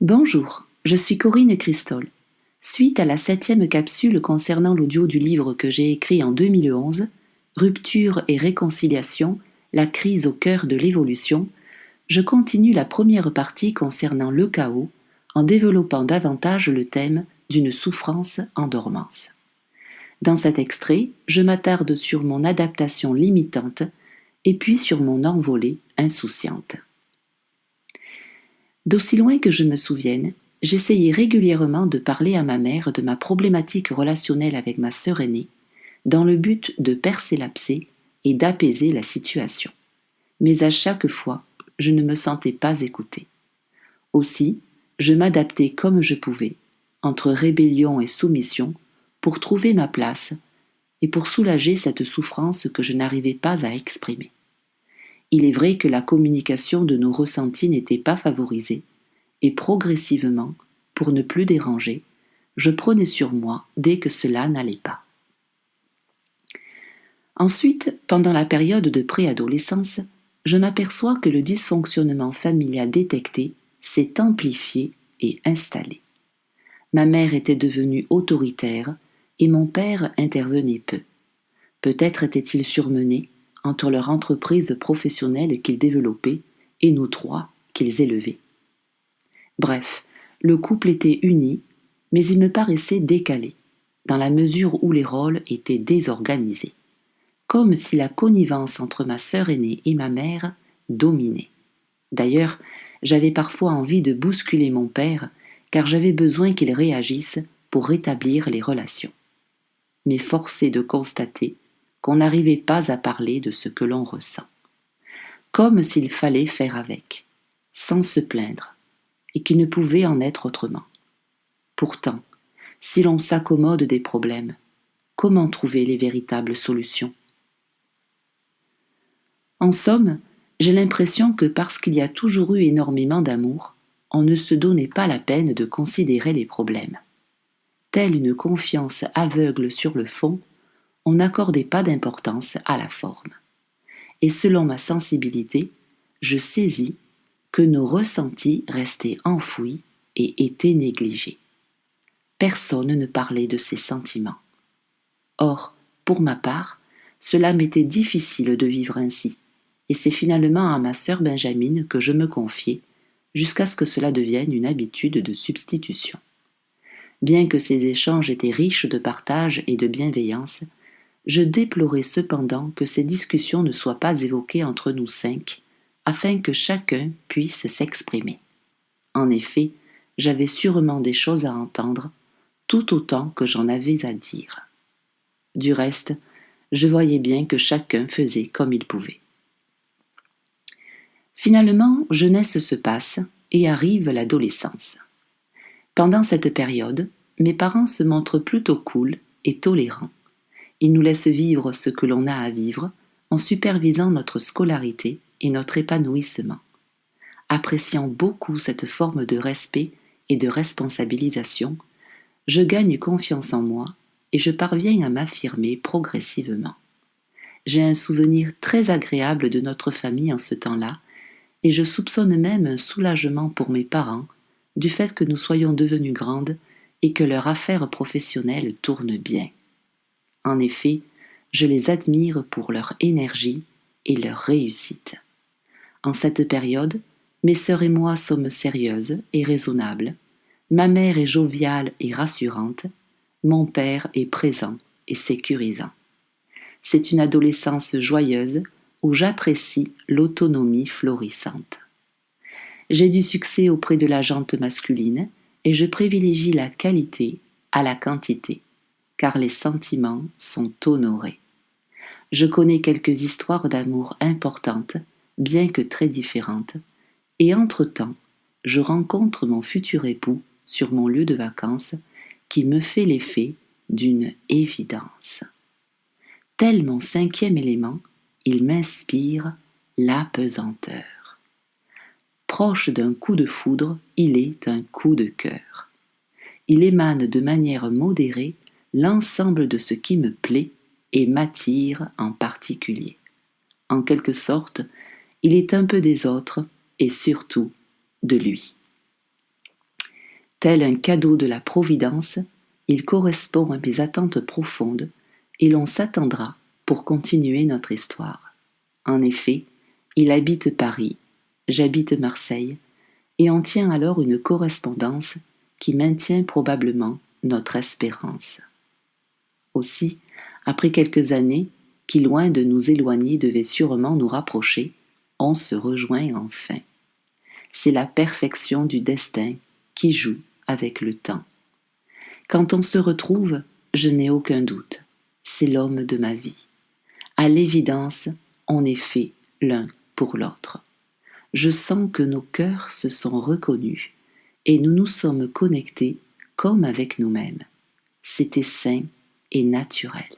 Bonjour, je suis Corinne Cristol. Suite à la 7e capsule concernant l'audio du livre que j'ai écrit en 2011, Rupture et réconciliation, la crise au cœur de l'évolution, je continue la première partie concernant le chaos en développant davantage le thème d'une souffrance en dormance. Dans cet extrait, je m'attarde sur mon adaptation limitante et puis sur mon envolée insouciante. D'aussi loin que je me souvienne, j'essayais régulièrement de parler à ma mère de ma problématique relationnelle avec ma sœur aînée, dans le but de percer l'abcès et d'apaiser la situation. Mais à chaque fois, je ne me sentais pas écoutée. Aussi, je m'adaptais comme je pouvais, entre rébellion et soumission, pour trouver ma place et pour soulager cette souffrance que je n'arrivais pas à exprimer. Il est vrai que la communication de nos ressentis n'était pas favorisée, et progressivement, pour ne plus déranger, je prenais sur moi dès que cela n'allait pas. Ensuite, pendant la période de préadolescence, je m'aperçois que le dysfonctionnement familial détecté s'est amplifié et installé. Ma mère était devenue autoritaire et mon père intervenait peu. Peut-être était-il surmené entre leur entreprise professionnelle qu'ils développaient et nous trois qu'ils élevaient. Bref, le couple était uni, mais il me paraissait décalé, dans la mesure où les rôles étaient désorganisés, comme si la connivence entre ma sœur aînée et ma mère dominait. D'ailleurs, j'avais parfois envie de bousculer mon père, car j'avais besoin qu'il réagisse pour rétablir les relations. Mais force est de constater qu'on n'arrivait pas à parler de ce que l'on ressent, comme s'il fallait faire avec, sans se plaindre, et qu'il ne pouvait en être autrement. Pourtant, si l'on s'accommode des problèmes, comment trouver les véritables solutions? En somme, j'ai l'impression que parce qu'il y a toujours eu énormément d'amour, on ne se donnait pas la peine de considérer les problèmes. Telle une confiance aveugle sur le fond, on n'accordait pas d'importance à la forme. Et selon ma sensibilité, je saisis que nos ressentis restaient enfouis et étaient négligés. Personne ne parlait de ses sentiments. Or, pour ma part, cela m'était difficile de vivre ainsi, et c'est finalement à ma sœur Benjamine que je me confiais, jusqu'à ce que cela devienne une habitude de substitution. Bien que ces échanges étaient riches de partage et de bienveillance, je déplorais cependant que ces discussions ne soient pas évoquées entre nous 5, afin que chacun puisse s'exprimer. En effet, j'avais sûrement des choses à entendre, tout autant que j'en avais à dire. Du reste, je voyais bien que chacun faisait comme il pouvait. Finalement, jeunesse se passe et arrive l'adolescence. Pendant cette période, mes parents se montrent plutôt cool et tolérants. Ils nous laissent vivre ce que l'on a à vivre en supervisant notre scolarité et notre épanouissement. Appréciant beaucoup cette forme de respect et de responsabilisation, je gagne confiance en moi et je parviens à m'affirmer progressivement. J'ai un souvenir très agréable de notre famille en ce temps-là et je soupçonne même un soulagement pour mes parents du fait que nous soyons devenues grandes et que leur affaire professionnelle tourne bien. En effet, je les admire pour leur énergie et leur réussite. En cette période, mes sœurs et moi sommes sérieuses et raisonnables, ma mère est joviale et rassurante, mon père est présent et sécurisant. C'est une adolescence joyeuse où j'apprécie l'autonomie florissante. J'ai du succès auprès de la gente masculine et je privilégie la qualité à la quantité, car les sentiments sont honorés. Je connais quelques histoires d'amour importantes, bien que très différentes, et entre-temps, je rencontre mon futur époux sur mon lieu de vacances qui me fait l'effet d'une évidence. Tel mon 5e élément, il m'inspire l'apesanteur. Proche d'un coup de foudre, il est un coup de cœur. Il émane de manière modérée l'ensemble de ce qui me plaît et m'attire en particulier. En quelque sorte, il est un peu des autres et surtout de lui. Tel un cadeau de la Providence, il correspond à mes attentes profondes et l'on s'attendra pour continuer notre histoire. En effet, il habite Paris, j'habite Marseille, et on tient alors une correspondance qui maintient probablement notre espérance. Aussi, après quelques années, qui loin de nous éloigner devaient sûrement nous rapprocher, on se rejoint enfin. C'est la perfection du destin qui joue avec le temps. Quand on se retrouve, je n'ai aucun doute, c'est l'homme de ma vie. À l'évidence, on est fait l'un pour l'autre. Je sens que nos cœurs se sont reconnus et nous nous sommes connectés comme avec nous-mêmes. C'était sain et naturel.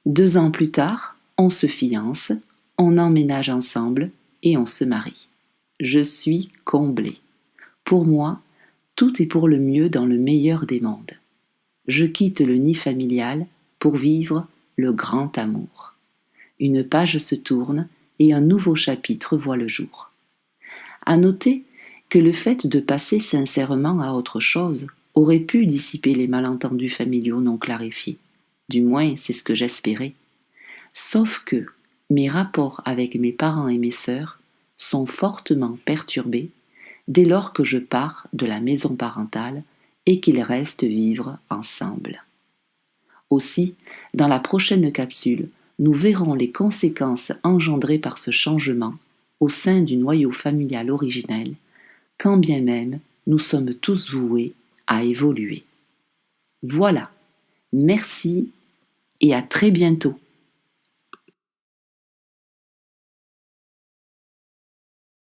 2 ans plus tard, on se fiance, on emménage ensemble et on se marie. Je suis comblée. Pour moi, tout est pour le mieux dans le meilleur des mondes. Je quitte le nid familial pour vivre le grand amour. Une page se tourne et un nouveau chapitre voit le jour. À noter que le fait de passer sincèrement à autre chose aurait pu dissiper les malentendus familiaux non clarifiés. Du moins, c'est ce que j'espérais. Sauf que mes rapports avec mes parents et mes sœurs sont fortement perturbés dès lors que je pars de la maison parentale et qu'ils restent vivre ensemble. Aussi, dans la prochaine capsule, nous verrons les conséquences engendrées par ce changement au sein du noyau familial originel, quand bien même nous sommes tous voués à évoluer. Voilà, merci et à très bientôt.